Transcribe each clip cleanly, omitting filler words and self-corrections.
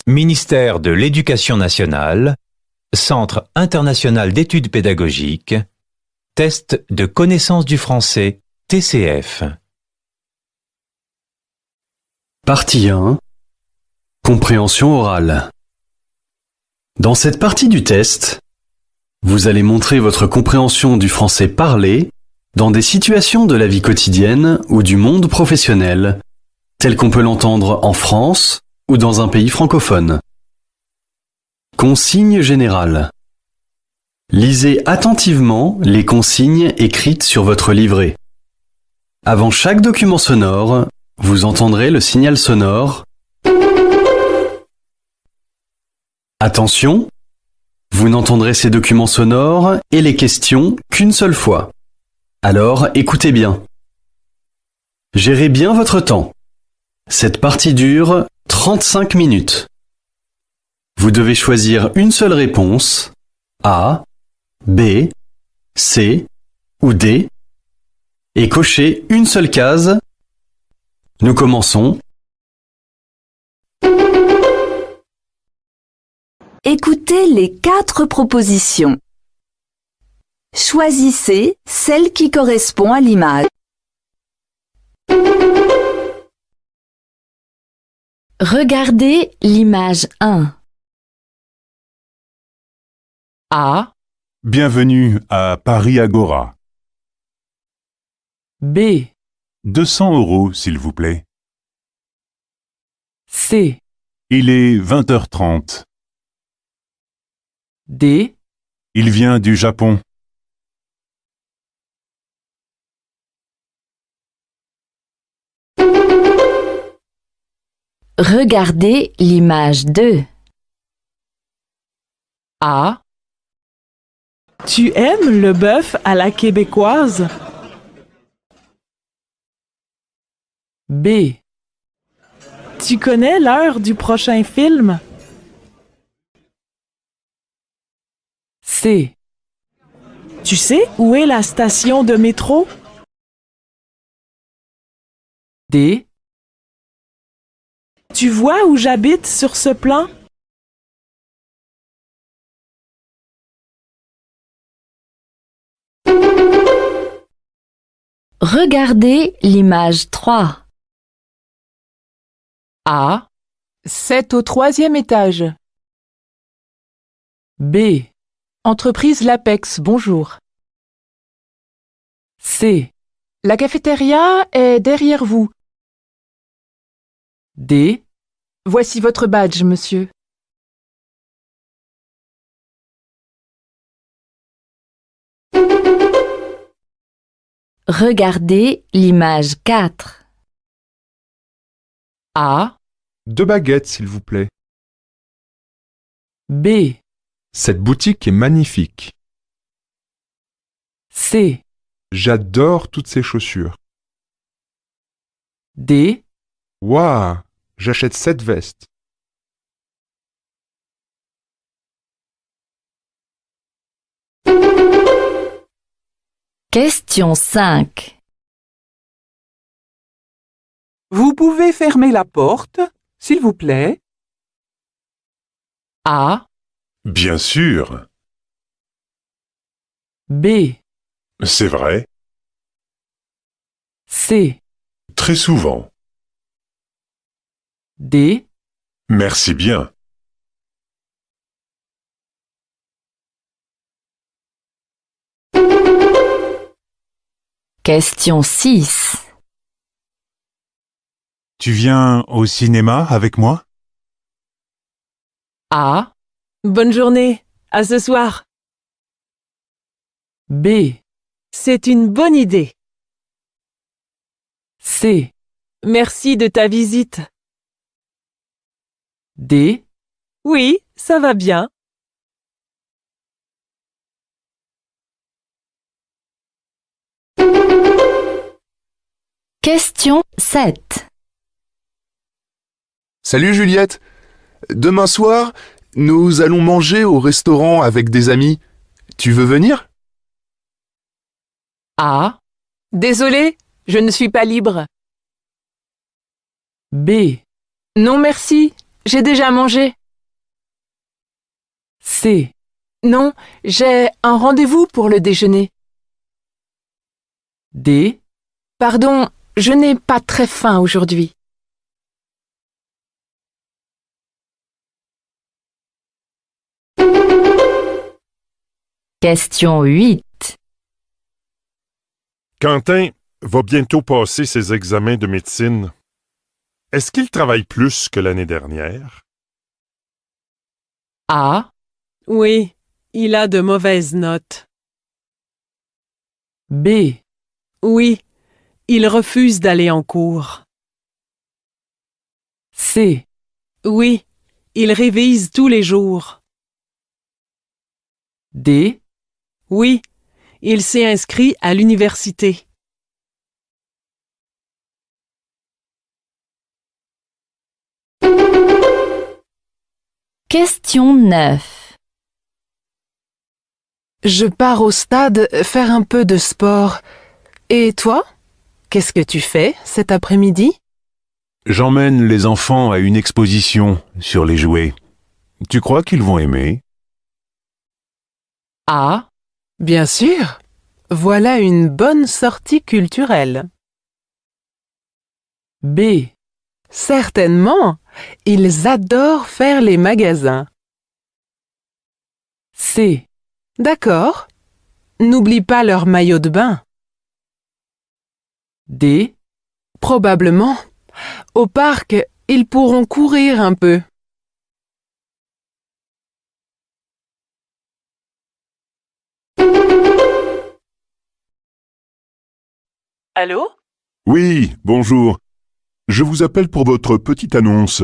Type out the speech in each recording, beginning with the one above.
Ministère de l'Éducation nationale, Centre international d'études pédagogiques, Test de connaissance du français, TCF. Partie 1. Compréhension orale. Dans cette partie du test, vous allez montrer votre compréhension du français parlé dans des situations de la vie quotidienne ou du monde professionnel, tel qu'on peut l'entendre en France ou dans un pays francophone. Consignes générales. Lisez attentivement les consignes écrites sur votre livret. Avant chaque document sonore, vous entendrez le signal sonore. Attention, vous n'entendrez ces documents sonores et les questions qu'une seule fois. Alors écoutez bien. Gérez bien votre temps. Cette partie dure 35 minutes. Vous devez choisir une seule réponse, A, B, C ou D, et cocher une seule case. Nous commençons. Écoutez les 4 propositions. Choisissez celle qui correspond à l'image. Regardez l'image 1. A, Bienvenue à Paris Agora. B, 200 €, s'il vous plaît. C, Il est 20h30. D, Il vient du Japon. Regardez l'image 2. A, Tu aimes le bœuf à la québécoise? B, Tu connais l'heure du prochain film? C, Tu sais où est la station de métro? D, Tu vois où j'habite sur ce plan? Regardez l'image 3. A, 7 au 3e étage. B, entreprise L'Apex, bonjour. C, la cafétéria est derrière vous. D, voici votre badge, monsieur. Regardez l'image 4. A, 2 baguettes, s'il vous plaît. B, Cette boutique est magnifique. C, J'adore toutes ces chaussures. D, Waouh, j'achète cette veste. Question 5. Vous pouvez fermer la porte, s'il vous plaît? A, Bien sûr, B, c'est vrai, C, très souvent. D, Merci bien. Question 6. Tu viens au cinéma avec moi? A, Bonne journée, à ce soir. B, C'est une bonne idée. C, Merci de ta visite. D, Oui, ça va bien. Question 7. Salut Juliette. Demain soir, nous allons manger au restaurant avec des amis. Tu veux venir? A, Désolée, je ne suis pas libre. B, Non merci, j'ai déjà mangé. C. Non, j'ai un rendez-vous pour le déjeuner. D. Pardon, je n'ai pas très faim aujourd'hui. Question 8. Quentin va bientôt passer ses examens de médecine. Est-ce qu'il travaille plus que l'année dernière? A. Oui, il a de mauvaises notes. B. Oui, il refuse d'aller en cours. C. Oui, il révise tous les jours. D. Oui, il s'est inscrit à l'université. Question 9. Je pars au stade faire un peu de sport. Et toi? Qu'est-ce que tu fais cet après-midi? J'emmène les enfants à une exposition sur les jouets. Tu crois qu'ils vont aimer? A. Bien sûr. Voilà une bonne sortie culturelle. B. Certainement. Ils adorent faire les magasins. C. D'accord. N'oublie pas leur maillot de bain. D. Probablement. Au parc, ils pourront courir un peu. Allô? Oui, bonjour. Je vous appelle pour votre petite annonce.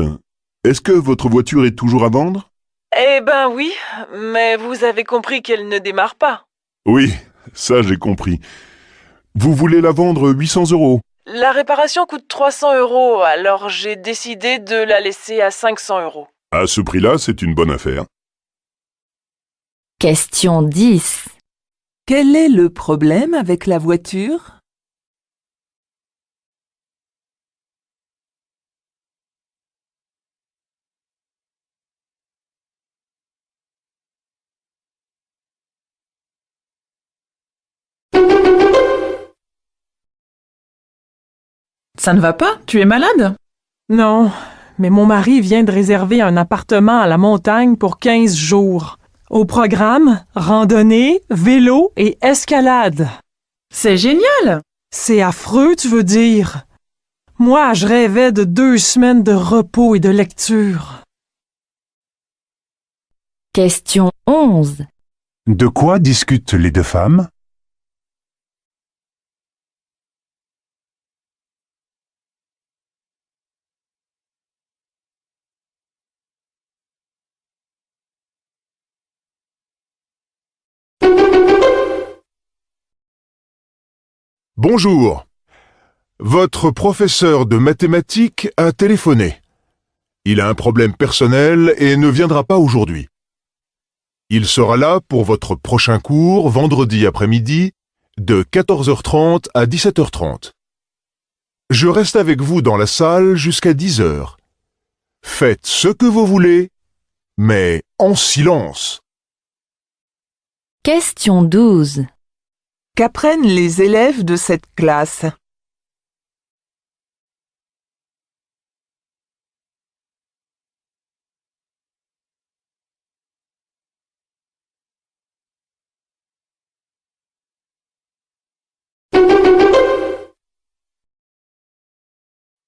Est-ce que votre voiture est toujours à vendre? Eh ben oui, mais vous avez compris qu'elle ne démarre pas. Oui, ça j'ai compris. Vous voulez la vendre 800 €? La réparation coûte 300 €, alors j'ai décidé de la laisser à 500 €. À ce prix-là, c'est une bonne affaire. Question 10. Quel est le problème avec la voiture? Ça ne va pas? Tu es malade? Non, mais mon mari vient de réserver un appartement à la montagne pour 15 jours. Au programme, randonnée, vélo et escalade. C'est génial! C'est affreux, tu veux dire? Moi, je rêvais de 2 semaines de repos et de lecture. Question 11. De quoi discutent les deux femmes? Bonjour. Votre professeur de mathématiques a téléphoné. Il a un problème personnel et ne viendra pas aujourd'hui. Il sera là pour votre prochain cours vendredi après-midi de 14h30 à 17h30. Je reste avec vous dans la salle jusqu'à 10h. Faites ce que vous voulez, mais en silence. Question 12. Qu'apprennent les élèves de cette classe?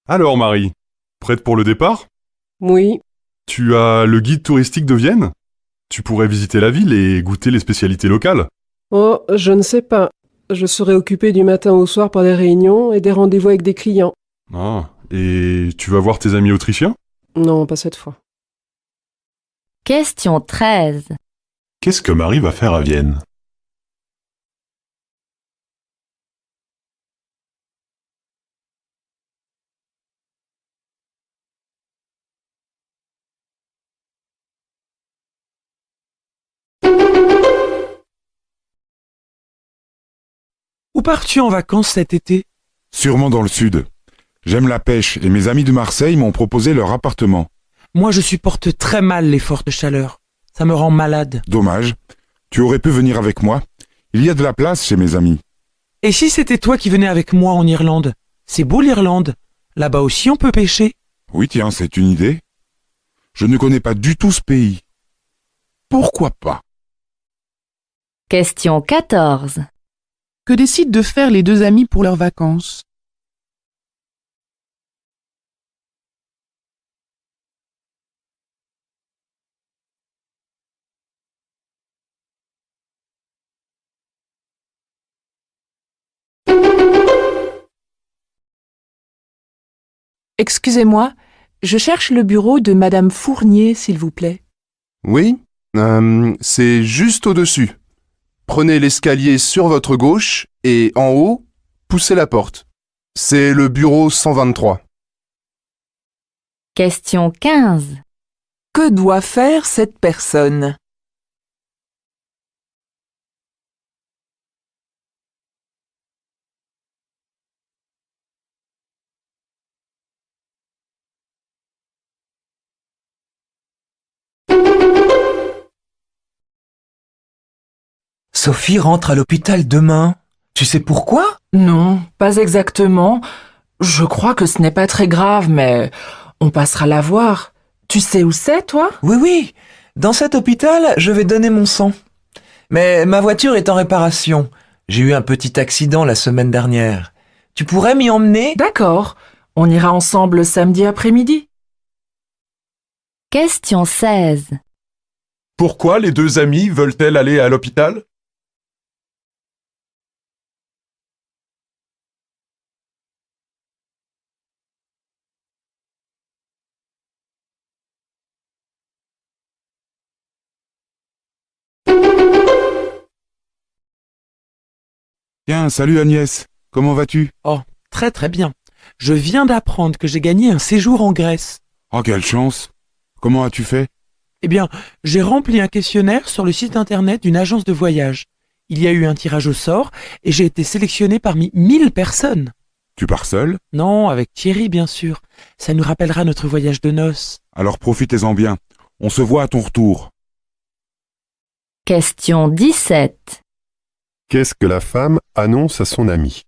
Alors Marie, prête pour le départ? Oui. Tu as le guide touristique de Vienne? Tu pourrais visiter la ville et goûter les spécialités locales. Oh, je ne sais pas. Je serai occupé du matin au soir par des réunions et des rendez-vous avec des clients. Ah, et tu vas voir tes amis autrichiens? Non, pas cette fois. Question 13. Qu'est-ce que Marie va faire à Vienne? Où pars-tu en vacances cet été? Sûrement dans le sud. J'aime la pêche et mes amis de Marseille m'ont proposé leur appartement. Moi, je supporte très mal les fortes chaleurs. Ça me rend malade. Dommage. Tu aurais pu venir avec moi. Il y a de la place chez mes amis. Et si c'était toi qui venais avec moi en Irlande? C'est beau l'Irlande. Là-bas aussi on peut pêcher. Oui, tiens, c'est une idée. Je ne connais pas du tout ce pays. Pourquoi pas? Question 14. Que décident de faire les deux amis pour leurs vacances? Excusez-moi, je cherche le bureau de Madame Fournier, s'il vous plaît. Oui, c'est juste au-dessus. Prenez l'escalier sur votre gauche et en haut, poussez la porte. C'est le bureau 123. Question 15. Que doit faire cette personne? Sophie rentre à l'hôpital demain. Tu sais pourquoi? Non, pas exactement. Je crois que ce n'est pas très grave, mais on passera la voir. Tu sais où c'est, toi? Oui. Dans cet hôpital, je vais donner mon sang. Mais ma voiture est en réparation. J'ai eu un petit accident la semaine dernière. Tu pourrais m'y emmener? D'accord. On ira ensemble samedi après-midi. Question 16. Pourquoi les deux amies veulent-elles aller à l'hôpital? Tiens, salut Agnès. Comment vas-tu? Oh, très très bien. Je viens d'apprendre que j'ai gagné un séjour en Grèce. Oh, quelle chance. Comment as-tu fait? Eh bien, j'ai rempli un questionnaire sur le site internet d'une agence de voyage. Il y a eu un tirage au sort et j'ai été sélectionné parmi 1000 personnes. Tu pars seul? Non, avec Thierry bien sûr. Ça nous rappellera notre voyage de noces. Alors profitez-en bien. On se voit à ton retour. Question 17. Qu'est-ce que la femme annonce à son ami?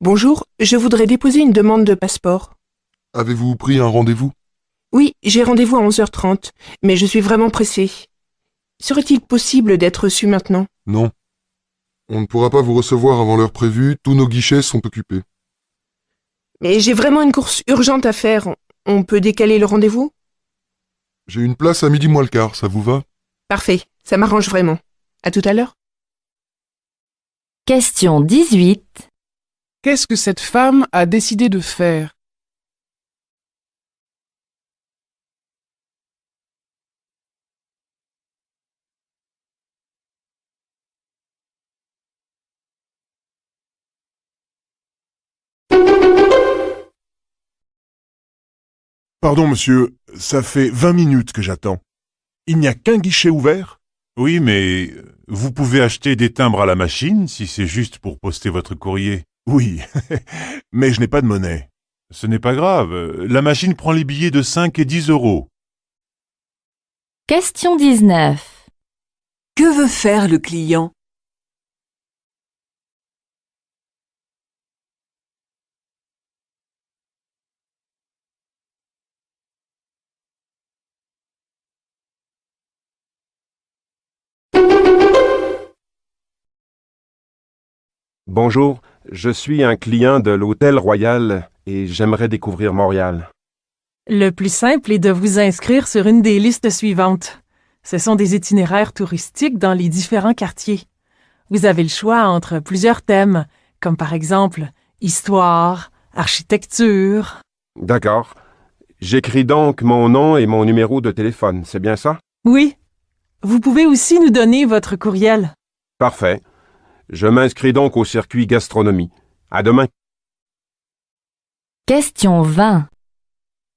Bonjour, je voudrais déposer une demande de passeport. Avez-vous pris un rendez-vous? Oui, j'ai rendez-vous à 11h30, mais je suis vraiment pressée. Serait-il possible d'être reçu maintenant? Non. On ne pourra pas vous recevoir avant l'heure prévue, tous nos guichets sont occupés. Mais j'ai vraiment une course urgente à faire. On peut décaler le rendez-vous? J'ai une place à midi moins le quart, ça vous va? Parfait, ça m'arrange vraiment. À tout à l'heure. Question 18. Qu'est-ce que cette femme a décidé de faire? Pardon, monsieur, ça fait 20 minutes que j'attends. Il n'y a qu'un guichet ouvert? Oui, mais vous pouvez acheter des timbres à la machine si c'est juste pour poster votre courrier. Oui, mais je n'ai pas de monnaie. Ce n'est pas grave, la machine prend les billets de 5 et 10 euros. Question 19. Que veut faire le client? Bonjour, je suis un client de l'Hôtel Royal et j'aimerais découvrir Montréal. Le plus simple est de vous inscrire sur une des listes suivantes. Ce sont des itinéraires touristiques dans les différents quartiers. Vous avez le choix entre plusieurs thèmes, comme par exemple histoire, architecture. D'accord. J'écris donc mon nom et mon numéro de téléphone, c'est bien ça? Oui. Vous pouvez aussi nous donner votre courriel. Parfait. Je m'inscris donc au circuit gastronomie. À demain. Question 20.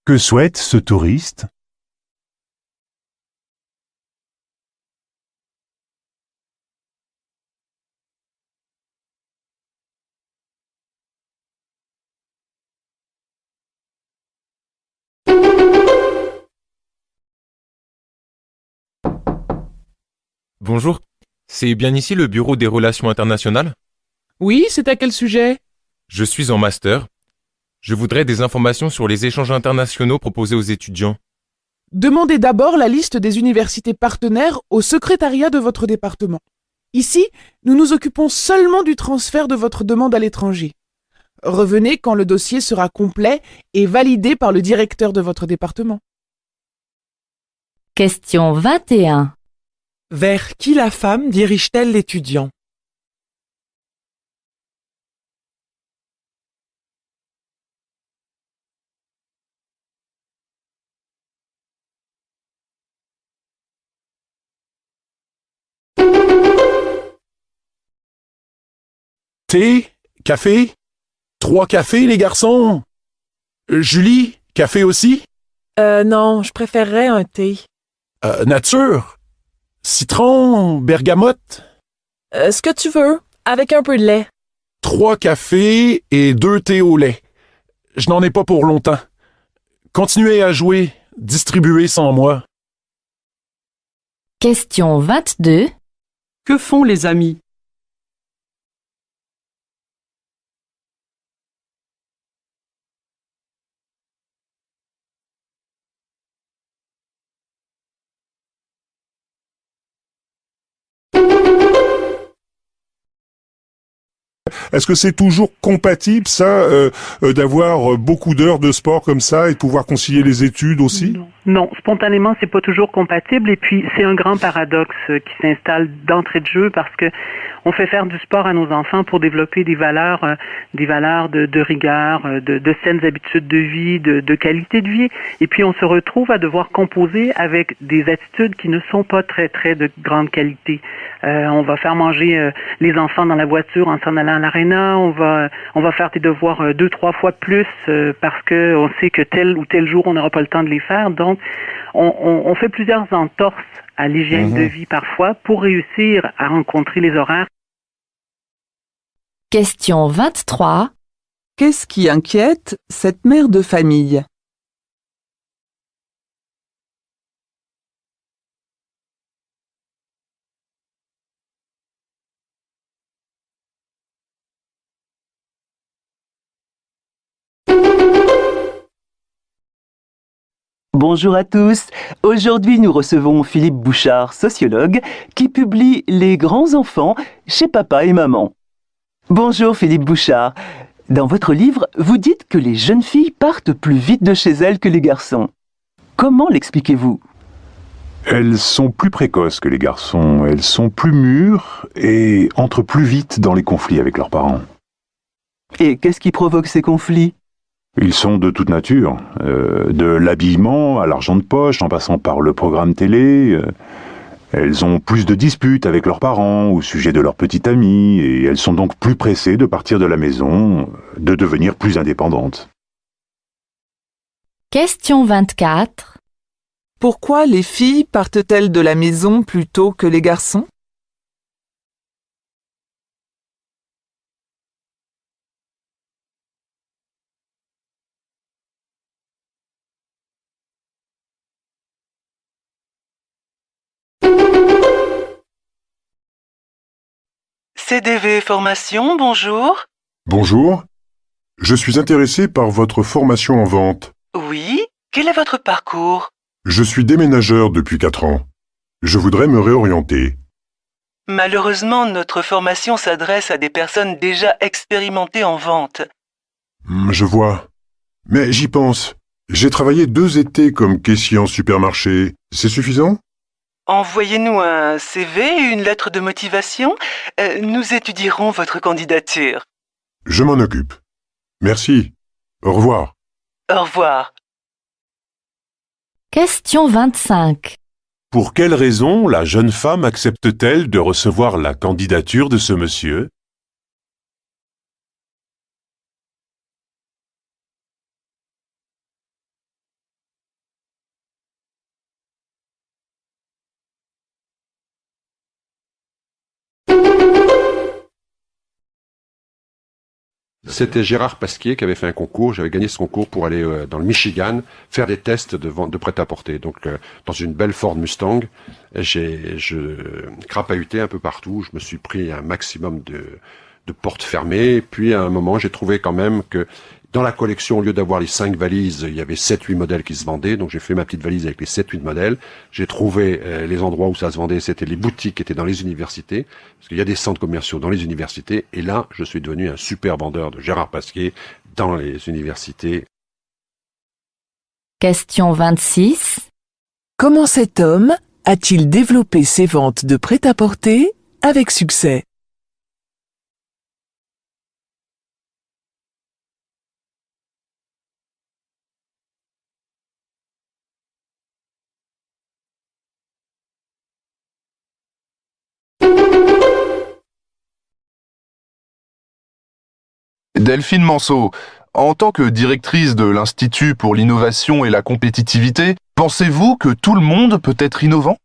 Que souhaite ce touriste? Bonjour, c'est bien ici le bureau des relations internationales? Oui, c'est à quel sujet? Je suis en master. Je voudrais des informations sur les échanges internationaux proposés aux étudiants. Demandez d'abord la liste des universités partenaires au secrétariat de votre département. Ici, nous nous occupons seulement du transfert de votre demande à l'étranger. Revenez quand le dossier sera complet et validé par le directeur de votre département. Question 21. Vers qui la femme dirige-t-elle l'étudiant? Thé? Café? 3 cafés, les garçons? Julie, café aussi? Non, je préférerais un thé. Nature? Citron? Bergamote? Ce que tu veux, avec un peu de lait. 3 cafés et 2 thés au lait. Je n'en ai pas pour longtemps. Continuez à jouer, distribuez sans moi. Question 22. Que font les amis? Est-ce que c'est toujours compatible, ça, d'avoir beaucoup d'heures de sport comme ça et de pouvoir concilier les études aussi? Non, spontanément, c'est pas toujours compatible. Et puis, c'est un grand paradoxe qui s'installe d'entrée de jeu parce que on fait faire du sport à nos enfants pour développer des valeurs de rigueur, de saines habitudes de vie, de qualité de vie. Et puis, on se retrouve à devoir composer avec des attitudes qui ne sont pas très, très de grande qualité. On va faire manger les enfants dans la voiture en s'en allant à l'aréna. On va faire tes devoirs 2-3 fois plus parce que on sait que tel ou tel jour on n'aura pas le temps de les faire. Donc, on fait plusieurs entorses à l'hygiène de vie parfois pour réussir à rencontrer les horaires. Question 23. Qu'est-ce qui inquiète cette mère de famille? Bonjour à tous. Aujourd'hui, nous recevons Philippe Bouchard, sociologue, qui publie Les grands enfants chez Papa et Maman. Bonjour Philippe Bouchard. Dans votre livre, vous dites que les jeunes filles partent plus vite de chez elles que les garçons. Comment l'expliquez-vous? Elles sont plus précoces que les garçons, elles sont plus mûres et entrent plus vite dans les conflits avec leurs parents. Et qu'est-ce qui provoque ces conflits? Ils sont de toute nature, de l'habillement à l'argent de poche, en passant par le programme télé. Elles ont plus de disputes avec leurs parents au sujet de leur petite amie, et elles sont donc plus pressées de partir de la maison, de devenir plus indépendantes. Question 24. Pourquoi les filles partent-elles de la maison plutôt que les garçons? CDV Formation, bonjour. Bonjour. Je suis intéressé par votre formation en vente. Oui, quel est votre parcours? Je suis déménageur depuis 4 ans. Je voudrais me réorienter. Malheureusement, notre formation s'adresse à des personnes déjà expérimentées en vente. Je vois. Mais j'y pense. J'ai travaillé 2 étés comme caissier en supermarché. C'est suffisant? Envoyez-nous un CV et une lettre de motivation. Nous étudierons votre candidature. Je m'en occupe. Merci. Au revoir. Au revoir. Question 25. Pour quelle raison la jeune femme accepte-t-elle de recevoir la candidature de ce monsieur? C'était Gérard Pasquier qui avait fait un concours. J'avais gagné ce concours pour aller dans le Michigan faire des tests de vente de prêt-à-porter. Donc, dans une belle Ford Mustang, je crapahutais un peu partout. Je me suis pris un maximum de portes fermées. Puis, à un moment, j'ai trouvé quand même que dans la collection, au lieu d'avoir les 5 valises, il y avait 7-8 modèles qui se vendaient. Donc, j'ai fait ma petite valise avec les 7-8 modèles. J'ai trouvé les endroits où ça se vendait. C'était les boutiques qui étaient dans les universités. Parce qu'il y a des centres commerciaux dans les universités. Et là, je suis devenu un super vendeur de Gérard Pasquier dans les universités. Question 26. Comment cet homme a-t-il développé ses ventes de prêt-à-porter avec succès? Delphine Manceau, en tant que directrice de l'Institut pour l'innovation et la compétitivité, pensez-vous que tout le monde peut être innovant?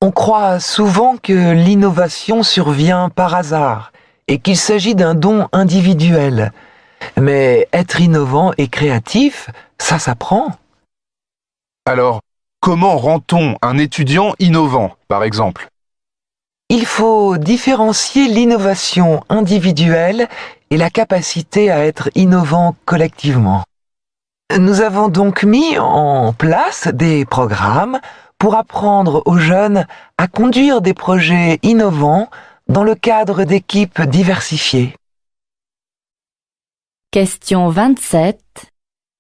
On croit souvent que l'innovation survient par hasard et qu'il s'agit d'un don individuel. Mais être innovant et créatif, ça s'apprend. Alors, comment rend-on un étudiant innovant, par exemple? Il faut différencier l'innovation individuelle et la capacité à être innovant collectivement. Nous avons donc mis en place des programmes pour apprendre aux jeunes à conduire des projets innovants dans le cadre d'équipes diversifiées. Question 27.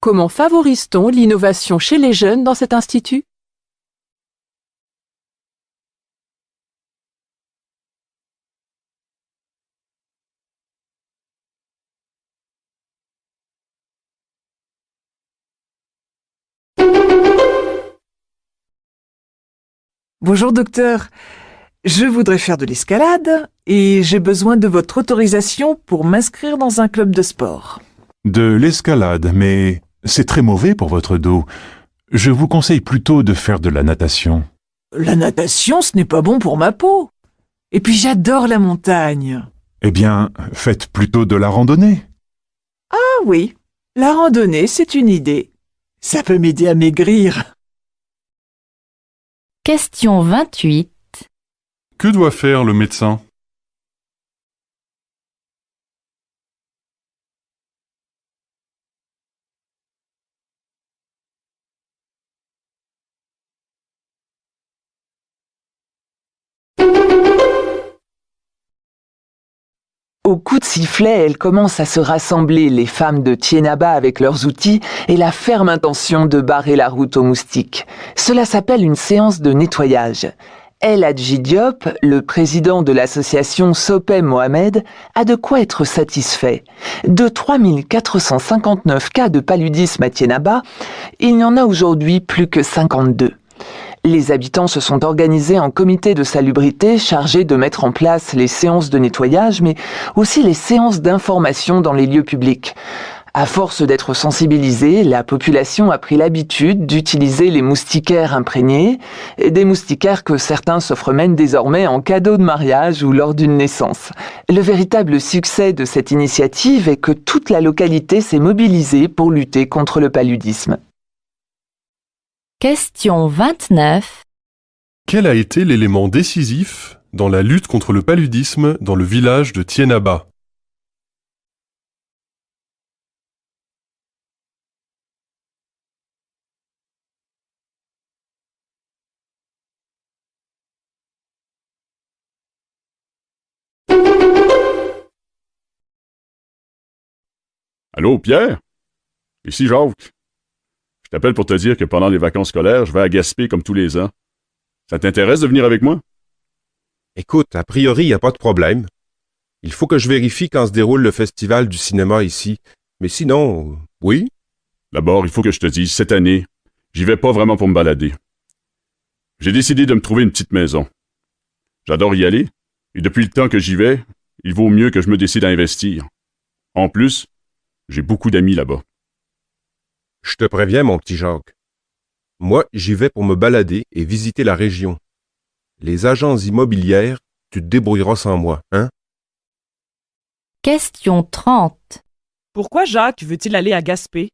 Comment favorise-t-on l'innovation chez les jeunes dans cet institut? Bonjour docteur, je voudrais faire de l'escalade et j'ai besoin de votre autorisation pour m'inscrire dans un club de sport. De l'escalade, mais c'est très mauvais pour votre dos. Je vous conseille plutôt de faire de la natation. La natation, ce n'est pas bon pour ma peau. Et puis j'adore la montagne. Eh bien, faites plutôt de la randonnée. Ah oui, la randonnée, c'est une idée. Ça peut m'aider à maigrir. Question 28. Que doit faire le médecin? Au coup de sifflet, elles commencent à se rassembler, les femmes de Tiénaba avec leurs outils et la ferme intention de barrer la route aux moustiques. Cela s'appelle une séance de nettoyage. El Hadji Diop, le président de l'association Sopé Mohamed, a de quoi être satisfait. De 3459 cas de paludisme à Tiénaba, il n'y en a aujourd'hui plus que 52. Les habitants se sont organisés en comité de salubrité chargés de mettre en place les séances de nettoyage, mais aussi les séances d'information dans les lieux publics. À force d'être sensibilisée, la population a pris l'habitude d'utiliser les moustiquaires imprégnés, des moustiquaires que certains s'offrent même désormais en cadeau de mariage ou lors d'une naissance. Le véritable succès de cette initiative est que toute la localité s'est mobilisée pour lutter contre le paludisme. Question 29. Quel a été l'élément décisif dans la lutte contre le paludisme dans le village de Tiénaba? Allô, Pierre? Ici Jacques. Je t'appelle pour te dire que pendant les vacances scolaires, je vais à Gaspé comme tous les ans. Ça t'intéresse de venir avec moi? Écoute, a priori, il n'y a pas de problème. Il faut que je vérifie quand se déroule le festival du cinéma ici. Mais sinon, oui. D'abord, il faut que je te dise, cette année, j'y vais pas vraiment pour me balader. J'ai décidé de me trouver une petite maison. J'adore y aller, et depuis le temps que j'y vais, il vaut mieux que je me décide à investir. En plus, j'ai beaucoup d'amis là-bas. Je te préviens, mon petit Jacques. Moi, j'y vais pour me balader et visiter la région. Les agences immobilières, tu te débrouilleras sans moi, hein? Question 30. Pourquoi Jacques veut-il aller à Gaspé?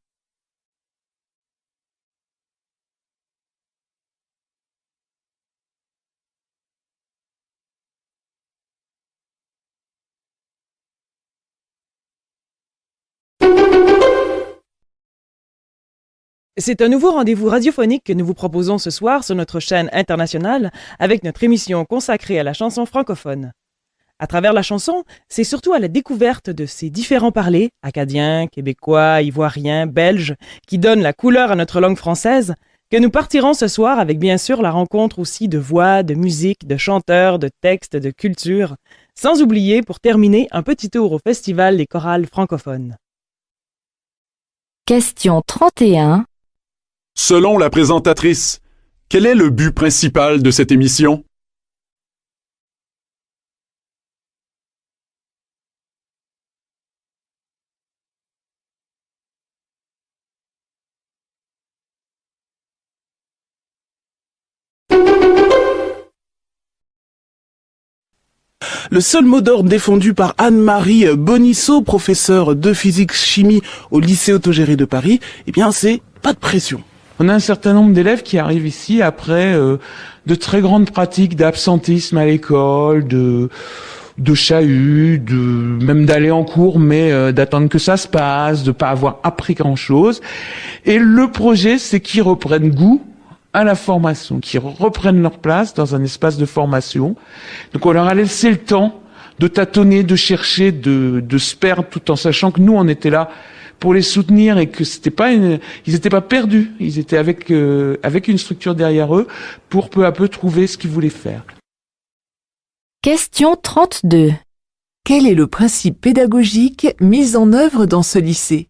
C'est un nouveau rendez-vous radiophonique que nous vous proposons ce soir sur notre chaîne internationale avec notre émission consacrée à la chanson francophone. À travers la chanson, c'est surtout à la découverte de ces différents parlers, acadiens, québécois, ivoiriens, belges, qui donnent la couleur à notre langue française, que nous partirons ce soir avec bien sûr la rencontre aussi de voix, de musique, de chanteurs, de textes, de culture, sans oublier pour terminer un petit tour au Festival des chorales francophones. Question 31. Selon la présentatrice, quel est le but principal de cette émission? Le seul mot d'ordre défendu par Anne-Marie Bonisseau, professeure de physique-chimie au lycée autogéré de Paris, eh bien c'est pas de pression. On a un certain nombre d'élèves qui arrivent ici après de très grandes pratiques d'absentisme à l'école, de chahut, même d'aller en cours, mais d'attendre que ça se passe, de pas avoir appris grand-chose. Et le projet, c'est qu'ils reprennent goût à la formation, qu'ils reprennent leur place dans un espace de formation. Donc on leur a laissé le temps de tâtonner, de chercher, de se perdre, tout en sachant que nous, on était là pour les soutenir et que ils n'étaient pas perdus. Ils étaient avec une structure derrière eux pour peu à peu trouver ce qu'ils voulaient faire. Question 32. Quel est le principe pédagogique mis en œuvre dans ce lycée?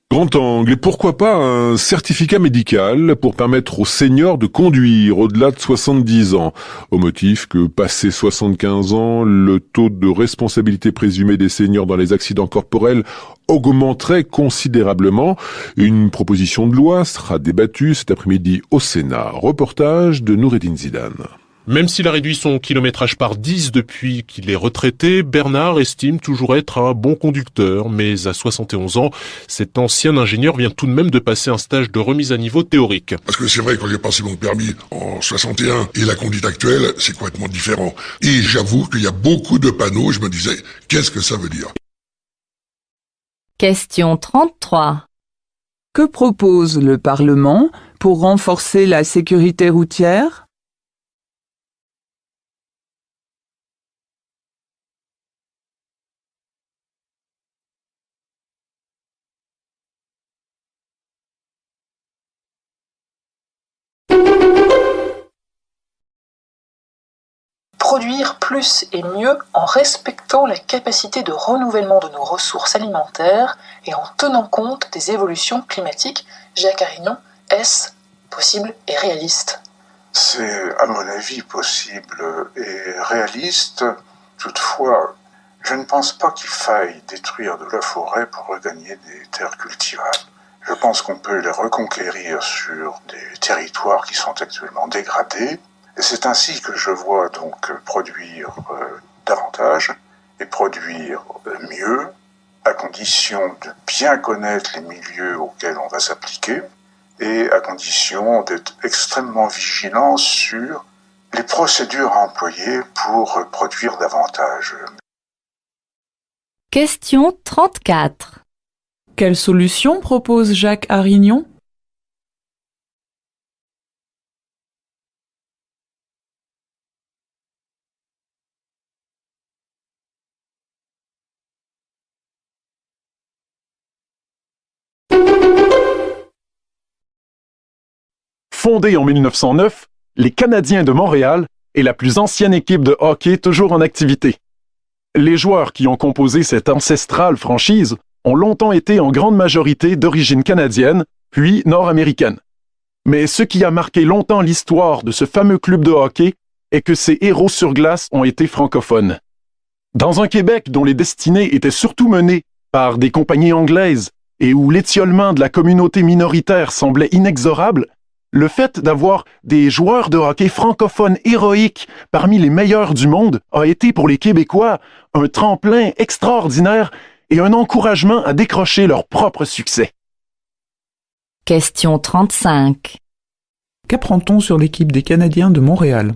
Grand angle, et pourquoi pas un certificat médical pour permettre aux seniors de conduire au-delà de 70 ans, au motif que, passé 75 ans, le taux de responsabilité présumée des seniors dans les accidents corporels augmenterait considérablement. Une proposition de loi sera débattue cet après-midi au Sénat. Reportage de Noureddine Zidane. Même s'il a réduit son kilométrage par 10 depuis qu'il est retraité, Bernard estime toujours être un bon conducteur. Mais à 71 ans, cet ancien ingénieur vient tout de même de passer un stage de remise à niveau théorique. Parce que c'est vrai, quand j'ai passé mon permis en 61 et la conduite actuelle, c'est complètement différent. Et j'avoue qu'il y a beaucoup de panneaux, je me disais, qu'est-ce que ça veut dire? Question 33. Que propose le Parlement pour renforcer la sécurité routière? Produire plus et mieux en respectant la capacité de renouvellement de nos ressources alimentaires et en tenant compte des évolutions climatiques. Jacques Arignon, est-ce possible et réaliste? C'est, à mon avis, possible et réaliste. Toutefois, je ne pense pas qu'il faille détruire de la forêt pour regagner des terres cultivables. Je pense qu'on peut les reconquérir sur des territoires qui sont actuellement dégradés. Et c'est ainsi que je vois donc produire davantage et produire mieux, à condition de bien connaître les milieux auxquels on va s'appliquer et à condition d'être extrêmement vigilant sur les procédures à employer pour produire davantage. Question 34. Quelle solution propose Jacques Arignon? Fondée en 1909, les Canadiens de Montréal est la plus ancienne équipe de hockey toujours en activité. Les joueurs qui ont composé cette ancestrale franchise ont longtemps été en grande majorité d'origine canadienne, puis nord-américaine. Mais ce qui a marqué longtemps l'histoire de ce fameux club de hockey est que ses héros sur glace ont été francophones. Dans un Québec dont les destinées étaient surtout menées par des compagnies anglaises et où l'étiolement de la communauté minoritaire semblait inexorable, le fait d'avoir des joueurs de hockey francophones héroïques parmi les meilleurs du monde a été pour les Québécois un tremplin extraordinaire et un encouragement à décrocher leur propre succès. Question 35. Qu'apprend-on sur l'équipe des Canadiens de Montréal?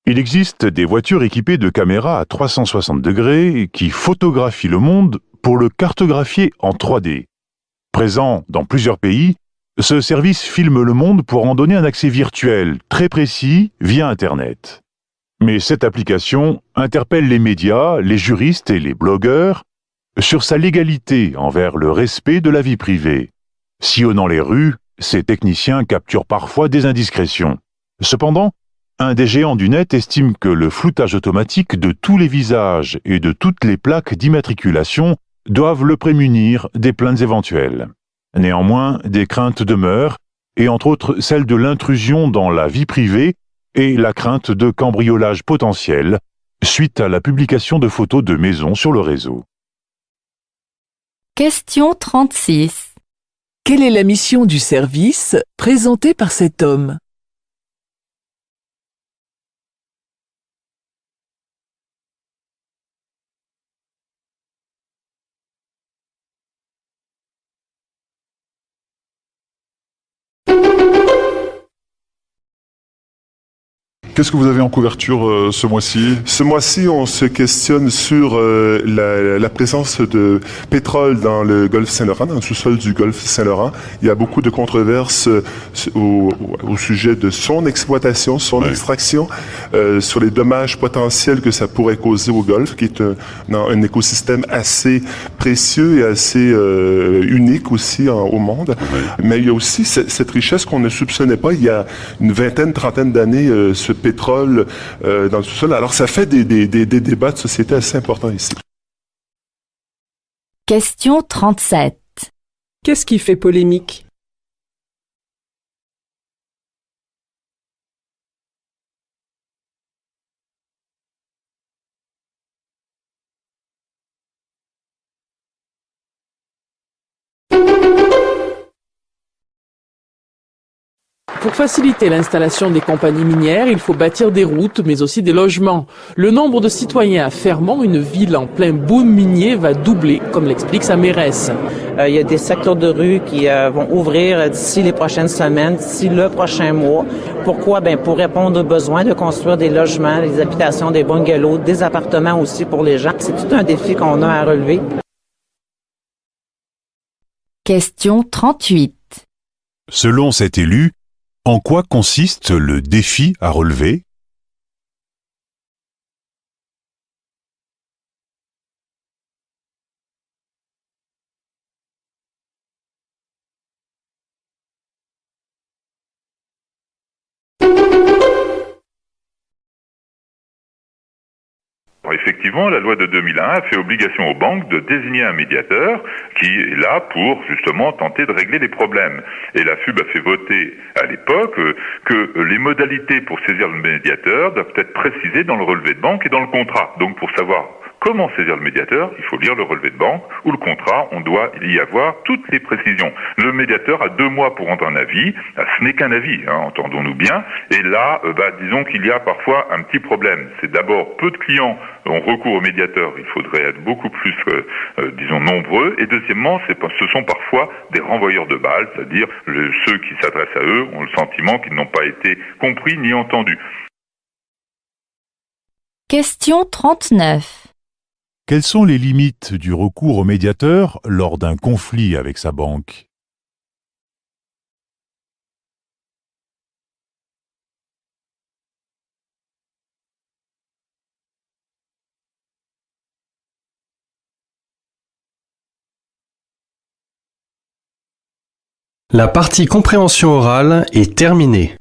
Il existe des voitures équipées de caméras à 360 degrés qui photographient le monde pour le cartographier en 3D. Présent dans plusieurs pays, ce service filme le monde pour en donner un accès virtuel très précis via Internet. Mais cette application interpelle les médias, les juristes et les blogueurs sur sa légalité envers le respect de la vie privée. Sillonnant les rues, ces techniciens capturent parfois des indiscrétions. Cependant, un des géants du net estime que le floutage automatique de tous les visages et de toutes les plaques d'immatriculation doivent le prémunir des plaintes éventuelles. Néanmoins, des craintes demeurent, et entre autres celle de l'intrusion dans la vie privée et la crainte de cambriolage potentiel suite à la publication de photos de maisons sur le réseau. Question 36. Quelle est la mission du service présenté par cet homme? Qu'est-ce que vous avez en couverture ce mois-ci? Ce mois-ci, on se questionne sur la présence de pétrole dans le golfe Saint-Laurent, dans le sous-sol du golfe Saint-Laurent. Il y a beaucoup de controverses au sujet de son exploitation, son extraction, sur les dommages potentiels que ça pourrait causer au golfe, qui est un écosystème assez précieux et assez unique aussi au monde. Mais il y a aussi cette richesse qu'on ne soupçonnait pas il y a une vingtaine, trentaine d'années, ce pétrole dans le sous-sol. Alors, ça fait des débats de société assez importants ici. Question 37. Qu'est-ce qui fait polémique? Pour faciliter l'installation des compagnies minières, il faut bâtir des routes, mais aussi des logements. Le nombre de citoyens à Fermont, une ville en plein boom minier, va doubler, comme l'explique sa mairesse. Il y a des secteurs de rue qui vont ouvrir d'ici les prochaines semaines, d'ici le prochain mois. Pourquoi? Pour répondre aux besoins de construire des logements, des habitations, des bungalows, des appartements aussi pour les gens. C'est tout un défi qu'on a à relever. Question 38. Selon cet élu, en quoi consiste le défi à relever? Effectivement, la loi de 2001 a fait obligation aux banques de désigner un médiateur qui est là pour justement tenter de régler les problèmes. Et la FUB a fait voter à l'époque que les modalités pour saisir le médiateur doivent être précisées dans le relevé de banque et dans le contrat. Donc pour savoir comment saisir le médiateur, il faut lire le relevé de banque ou le contrat, on doit y avoir toutes les précisions. Le médiateur a 2 mois pour rendre un avis, ce n'est qu'un avis, entendons-nous bien, et là, disons qu'il y a parfois un petit problème. C'est d'abord peu de clients ont recours au médiateur, il faudrait être beaucoup plus, disons, nombreux, et deuxièmement, ce sont parfois des renvoyeurs de balles, c'est-à-dire ceux qui s'adressent à eux ont le sentiment qu'ils n'ont pas été compris ni entendus. Question 39. Quelles sont les limites du recours au médiateur lors d'un conflit avec sa banque? La partie compréhension orale est terminée.